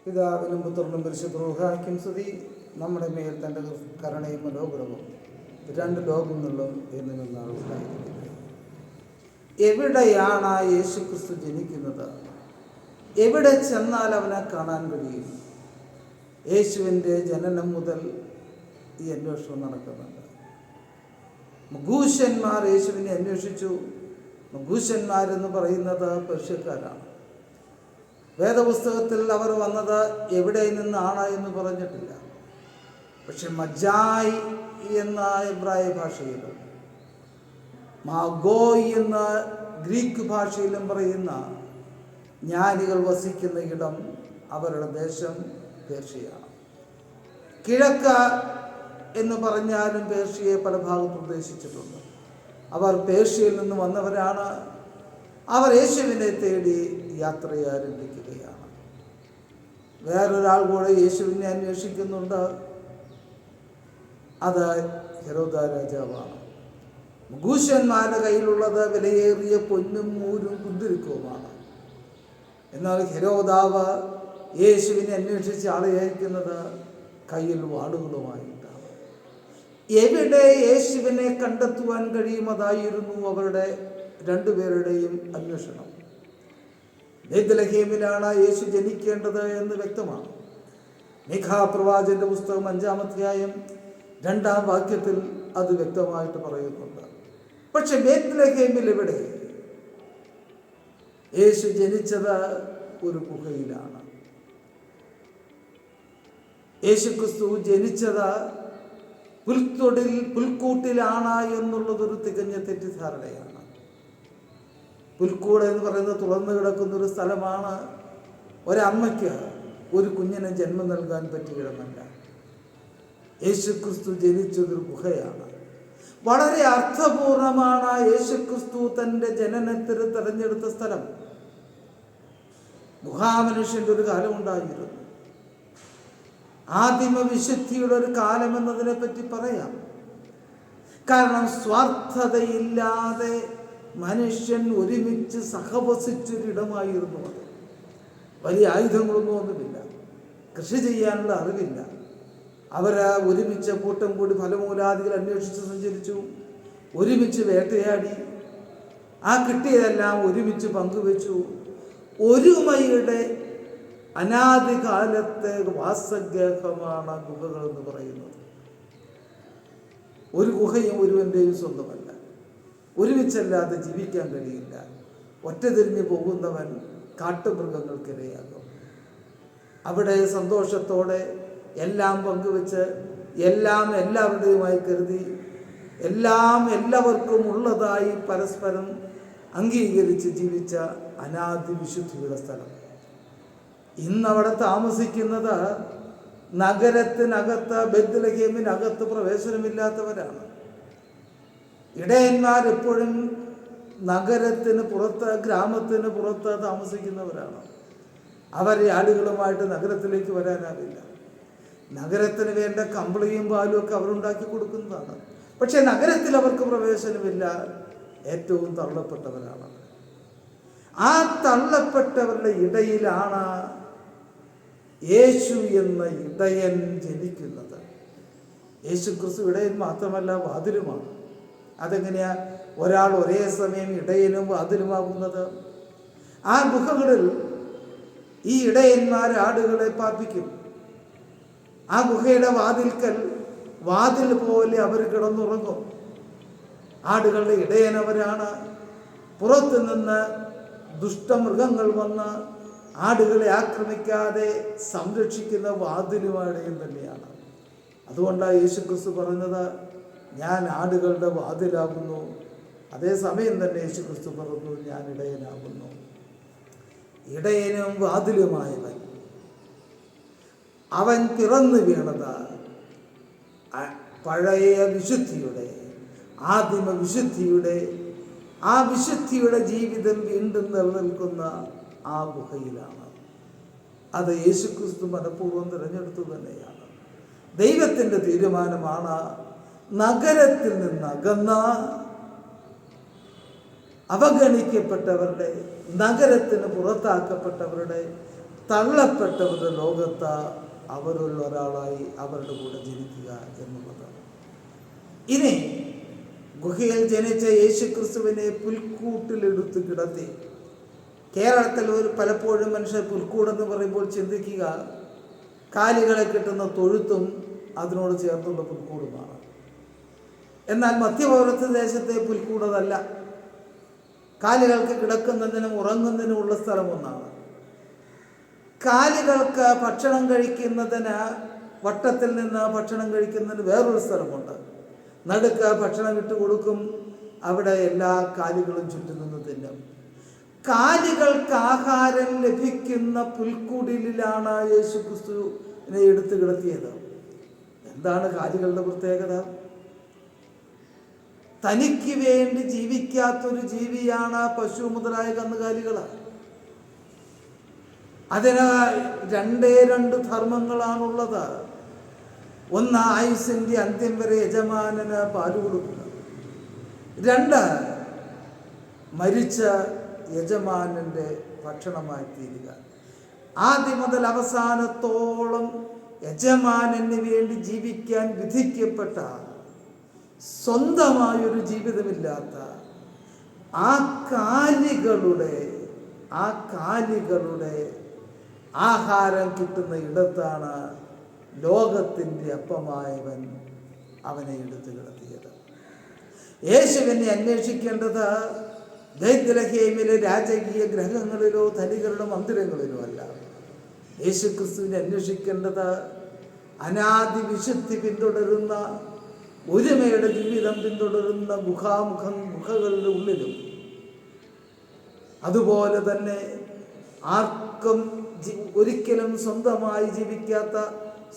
പിതാവിനും പുത്രനും പരിശുദ്ധ റൂഹായ്ക്കും സ്തുതി. നമ്മുടെ മേൽ തൻ്റെ കരുണയും മനോഗുണവും രണ്ട് ലോകങ്ങളിലും എന്നും ഉണ്ടായിരിക്കും. എവിടെയാണ് ആ യേശു ക്രിസ്തു ജനിക്കുന്നത്? എവിടെ ചെന്നാൽ അവനെ കാണാൻ കഴിയും? യേശുവിൻ്റെ ജനനം മുതൽ ഈ അന്വേഷണം നടക്കുന്നുണ്ട്. മഗൂശന്മാർ യേശുവിനെ അന്വേഷിച്ചു. മഗൂശന്മാരെന്ന് പറയുന്നത് പേർഷ്യക്കാരാണ്. വേദപുസ്തകത്തിൽ അവർ വന്നത് എവിടെ നിന്നാണ് എന്ന് പറഞ്ഞിട്ടില്ല. പക്ഷെ മജായ് എന്ന എബ്രായ ഭാഷയിലും മാഗോയ് എന്ന ഗ്രീക്ക് ഭാഷയിലും പറയുന്ന ജ്ഞാനികൾ വസിക്കുന്ന ഇടം, അവരുടെ ദേശം പേർഷ്യയാണ്. കിഴക്ക് എന്ന് പറഞ്ഞാലും പേർഷ്യയെ പല ഭാഗത്ത് ഉദ്ദേശിച്ചിട്ടുണ്ട്. അവർ പേർഷ്യയിൽ നിന്ന് വന്നവരാണ്. അവർ യേശുവിനെ തേടി യാത്രയെ ആരംഭിക്കുകയാണ്. വേറൊരാൾ കൂടെ യേശുവിനെ അന്വേഷിക്കുന്നുണ്ട്. അത് ഹെരോദ രാജാവാണ്. മഗൂശന്മാരുടെ കയ്യിലുള്ളത് വിലയേറിയ പൊന്നും മൂരും കുന്തിരിക്കവുമാണ്. എന്നാൽ ഹെരോദാവ് യേശുവിനെ അന്വേഷിച്ച് ആളെ അയക്കുന്നത് കയ്യിൽ വാളുകളുമായിട്ടാണ്. എവിടെ യേശുവിനെ കണ്ടെത്തുവാൻ കഴിയുമതായിരുന്നു അവരുടെ രണ്ടുപേരുടെയും അന്വേഷണം. ബേത്ലഹേമിലാണ് യേശു ജനിക്കേണ്ടത് എന്ന് വ്യക്തമാണ്. മീഖാ പ്രവാചകന്റെ പുസ്തകം 5-ാം അധ്യായം 2-ാം വാക്യത്തിൽ അത് വ്യക്തമായിട്ട് പറയുന്നുണ്ട്. പക്ഷെ ബേത്ലഹേമിൽ എവിടെ? യേശു ജനിച്ചത് ഒരു ഗുഹയിലാണ്. യേശു ക്രിസ്തു ജനിച്ചത് പുൽക്കൂട്ടിലാണ് എന്നുള്ളതൊരു തികഞ്ഞ തെറ്റിദ്ധാരണയാണ്. പുൽക്കൂട് എന്ന് പറയുന്നത് തുറന്നു കിടക്കുന്നൊരു സ്ഥലമാണ്. ഒരമ്മയ്ക്ക് ഒരു കുഞ്ഞിനെ ജന്മം നൽകാൻ പറ്റിയിടമല്ല. യേശു ക്രിസ്തു ജനിച്ചതൊരു ഗുഹയാണ്. വളരെ അർത്ഥപൂർണമാണ് യേശു ക്രിസ്തു തൻ്റെ ജനനത്തിന് തിരഞ്ഞെടുത്ത സ്ഥലം. ഗുഹാമനുഷ്യൻ്റെ ഒരു കാലമുണ്ടായിരുന്നു. ആദിമ വിശുദ്ധിയുടെ ഒരു കാലം എന്നതിനെ പറ്റി പറയാം. കാരണം സ്വാർത്ഥതയില്ലാതെ മനുഷ്യൻ ഒരുമിച്ച് സഹവസിച്ചൊരിടമായിരുന്നു അത്. വലിയ ആയുധങ്ങളൊന്നും ഒന്നുമില്ല, കൃഷി ചെയ്യാനുള്ള അറിവില്ല. അവർ ഒരുമിച്ച് കൂട്ടം കൂടി ഫലമൂലാദികൾ അന്വേഷിച്ച് സഞ്ചരിച്ചു, ഒരുമിച്ച് വേട്ടയാടി, ആ കിട്ടിയതെല്ലാം ഒരുമിച്ച് പങ്കുവെച്ചു. ഒരുമയുടെ അനാദികാലത്തെ വാസഗേഹമാണ് ഗുഹകൾ എന്ന് പറയുന്നത്. ഒരു ഗുഹയും ഒരുവൻ്റെയും സ്വന്തമല്ല. ഒരുമിച്ചല്ലാതെ ജീവിക്കാൻ കഴിയില്ല. ഒറ്റതിരിഞ്ഞു പോകുന്നവൻ കാട്ടുമൃഗങ്ങൾക്കിരയാകും. അവിടെ സന്തോഷത്തോടെ എല്ലാം പങ്കുവെച്ച് എല്ലാം എല്ലാവരുടെയുമായി കരുതി എല്ലാം എല്ലാവർക്കും ഉള്ളതായി പരസ്പരം അംഗീകരിച്ച് ജീവിച്ച അനാദി വിശുദ്ധിയുടെ സ്ഥലം. ഇന്നവിടെ താമസിക്കുന്നത് നഗരത്തിനകത്ത്, ബേത്ലഹേമിനകത്ത് പ്രവേശനമില്ലാത്തവരാണ്. ഇടയന്മാരെപ്പോഴും നഗരത്തിന് പുറത്ത്, ഗ്രാമത്തിന് പുറത്ത് താമസിക്കുന്നവരാണ്. അവരെ ആടുകളുമായിട്ട് നഗരത്തിലേക്ക് വരാനാവില്ല. നഗരത്തിന് വേണ്ട കമ്പിളിയും പാലും ഒക്കെ അവരുണ്ടാക്കി കൊടുക്കുന്നതാണ്. പക്ഷെ നഗരത്തിൽ അവർക്ക് പ്രവേശനമില്ല. ഏറ്റവും തള്ളപ്പെട്ടവരാണ്. ആ തള്ളപ്പെട്ടവരുടെ ഇടയിലാണ് യേശു എന്ന ഇടയൻ ജനിക്കുന്നത്. യേശു ക്രിസ്തു ഇടയൻ മാത്രമല്ല, വാതിലുമാണ്. അതെങ്ങനെയാ ഒരാൾ ഒരേ സമയം ഇടയനും വാതിലുമാകുന്നത്? ആ ഗുഹകളിൽ ഈ ഇടയന്മാർ ആടുകളെ പാർപ്പിക്കും. ആ ഗുഹയുടെ വാതിൽ പോലെ അവർ കിടന്നുറങ്ങും. ആടുകളുടെ ഇടയനവരാണ്. പുറത്തു നിന്ന് ദുഷ്ടമൃഗങ്ങൾ വന്ന് ആടുകളെ ആക്രമിക്കാതെ സംരക്ഷിക്കുന്ന വാതിലുമാടയും തന്നെയാണ്. അതുകൊണ്ടാണ് യേശു ക്രിസ്തു പറഞ്ഞത്, ഞാൻ ആടുകളുടെ വാതിലാകുന്നു. അതേസമയം തന്നെ യേശു ക്രിസ്തു പറഞ്ഞു, ഞാൻ ഇടയനാകുന്നു. ഇടയനും വാതിലുമായവൻ, അവൻ പിറന്നു വീണത് പഴയ വിശുദ്ധിയുടെ, ആദിമ വിശുദ്ധിയുടെ, ആ വിശുദ്ധിയുടെ ജീവിതം വീണ്ടും നിലനിൽക്കുന്ന ആ ഗുഹയിലാണ്. അത് യേശുക്രിസ്തു മനഃപൂർവ്വം തിരഞ്ഞെടുത്തു തന്നെയാണ്. ദൈവത്തിൻ്റെ തീരുമാനമാണ് നഗരത്തിൽ നിന്നകന്ന അവഗണിക്കപ്പെട്ടവരുടെ, നഗരത്തിന് പുറത്താക്കപ്പെട്ടവരുടെ തള്ളപ്പെട്ടവരുടെ ലോകത്ത് അവരുള്ള ഒരാളായി അവരുടെ കൂടെ ജനിക്കുക എന്നുള്ളതാണ്. ഇനി ഗുഹയിൽ ജനിച്ച യേശുക്രിസ്തുവിനെ പുൽക്കൂട്ടിലെടുത്ത് കിടത്തി. കേരളത്തിൽ പലപ്പോഴും മനുഷ്യർ പുൽക്കൂടെന്ന് പറയുമ്പോൾ ചിന്തിക്കുക കാലികളെ കിട്ടുന്ന തൊഴുത്തും അതിനോട് ചേർന്നുള്ള പുൽക്കൂടുമാണ്. എന്നാൽ മധ്യപൗരത്യ ദേശത്തെ പുൽക്കൂടതല്ല. കാലികൾക്ക് കിടക്കുന്നതിനും ഉറങ്ങുന്നതിനുമുള്ള സ്ഥലമൊന്നാണ്. കാലികൾക്ക് ഭക്ഷണം കഴിക്കുന്നതിന് വട്ടത്തിൽ നിന്ന് ഭക്ഷണം കഴിക്കുന്നതിന് വേറൊരു സ്ഥലമുണ്ട്. നടുക്ക് ഭക്ഷണം ഇട്ട് കൊടുക്കും. അവിടെ എല്ലാ കാലികളും ചുറ്റും നിന്ന് തിന്നും. കാലികൾക്ക് ആഹാരം ലഭിക്കുന്ന പുൽക്കുടിലാണ് യേശുക്രിസ്തുവിനെ എടുത്തു കിടത്തിയത്. എന്താണ് കാലികളുടെ പ്രത്യേകത? തനിക്ക് വേണ്ടി ജീവിക്കാത്തൊരു ജീവിയാണ് പശു മുതലായ കന്നുകാലികൾ. അതിന് രണ്ട് ധർമ്മങ്ങളാണുള്ളത്. ഒന്ന്, ആയുസിൻ്റെ അന്ത്യം വരെ യജമാനന് പാല് കൊടുക്കുക. 2, മരിച്ച യജമാനൻ്റെ ഭക്ഷണമായി തീരുക. ആദ്യം മുതൽ അവസാനത്തോളം യജമാനന് വേണ്ടി ജീവിക്കാൻ വിധിക്കപ്പെട്ട, സ്വന്തമായൊരു ജീവിതമില്ലാത്ത ആ കാലികളുടെ ആഹാരം കിട്ടുന്ന ഇടത്താണ് ലോകത്തിൻ്റെ അപ്പമായവൻ അവനെ എടുത്തു കിടത്തിയത്. യേശുവിനെ അന്വേഷിക്കേണ്ടത് ബേത്ലഹേമിലെ രാജകീയ ഗ്രഹങ്ങളിലോ ധനികരുടെ മന്ദിരങ്ങളിലോ അല്ല. യേശുക്രിസ്തുവിനെ അന്വേഷിക്കേണ്ടത് അനാദി വിശുദ്ധി പിന്തുടരുന്ന, ഒരുമയുടെ ജീവിതം പിന്തുടരുന്ന ഗുഹകളുടെ ഉള്ളിലും, അതുപോലെ തന്നെ ആർക്കും ഒരിക്കലും സ്വന്തമായി ജീവിക്കാത്ത,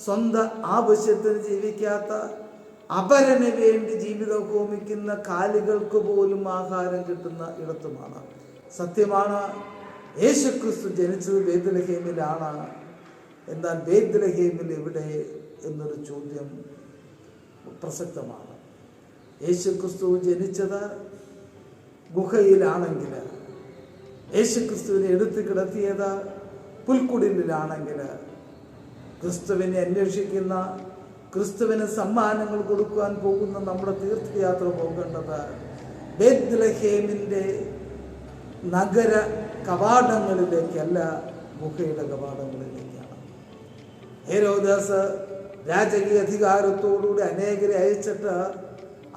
സ്വന്തം ആവശ്യത്തിന് ജീവിക്കാത്ത, അപരന് വേണ്ടി ജീവിതം ഹോമിക്കുന്ന കാലികൾക്ക് പോലും ആഹാരം കിട്ടുന്ന ഇടത്തുമാണ്. സത്യമാണ്, യേശുക്രിസ്തു ജനിച്ചത് ബേത്ലഹേമിലാണ്. എന്നാൽ ബേത്ലഹേമിൽ എവിടെ എന്നൊരു ചോദ്യം പ്രസക്തമാണ്. യേശുക്രിസ്തു ജനിച്ചത് ഗുഹയിലാണെങ്കിൽ, യേശുക്രിസ്തുവിനെ എടുത്തു കിടത്തിയത് പുൽക്കുടിലാണെങ്കിൽ, ക്രിസ്തുവിനെ അന്വേഷിക്കുന്ന, ക്രിസ്തുവിന് സമ്മാനങ്ങൾ കൊടുക്കുവാൻ പോകുന്ന നമ്മുടെ തീർത്ഥയാത്ര പോകേണ്ടത് ബേത്ലഹേമിൻ്റെ നഗര കവാടങ്ങളിലേക്കല്ല, ഗുഹയുടെ കവാടങ്ങളിലേക്കാണ്. ഹെരോദാസ് രാജകീയ അധികാരത്തോടുകൂടി അനേകരെ അയച്ചിട്ട്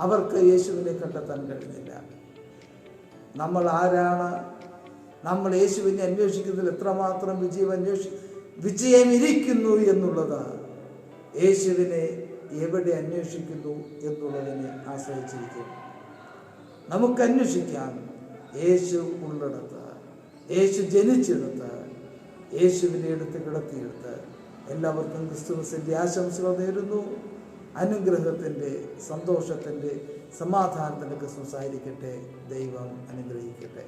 അവർക്ക് യേശുവിനെ കണ്ടെത്താൻ കഴിഞ്ഞില്ല. നമ്മൾ ആരാണ്? നമ്മൾ യേശുവിനെ അന്വേഷിക്കുന്നതിൽ എത്രമാത്രം വിജയമിരിക്കുന്നു എന്നുള്ളത് യേശുവിനെ എവിടെ അന്വേഷിക്കുന്നു എന്നുള്ളതിനെ ആശ്രയിച്ചിരിക്കും. നമുക്ക് അന്വേഷിക്കാം യേശു ഉള്ളിടത്ത്, യേശു ജനിച്ചെടുത്ത്, യേശുവിനെ എടുത്ത് കിടത്തിയെടുത്ത്. എല്ലാവർക്കും ക്രിസ്തുമസിൻ്റെ ആശംസകൾ നേരുന്നു. അനുഗ്രഹത്തിൻ്റെ, സന്തോഷത്തിൻ്റെ, സമാധാനത്തിൻ്റെ ക്രിസ്മസ് ആയിരിക്കട്ടെ. ദൈവം അനുഗ്രഹിക്കട്ടെ.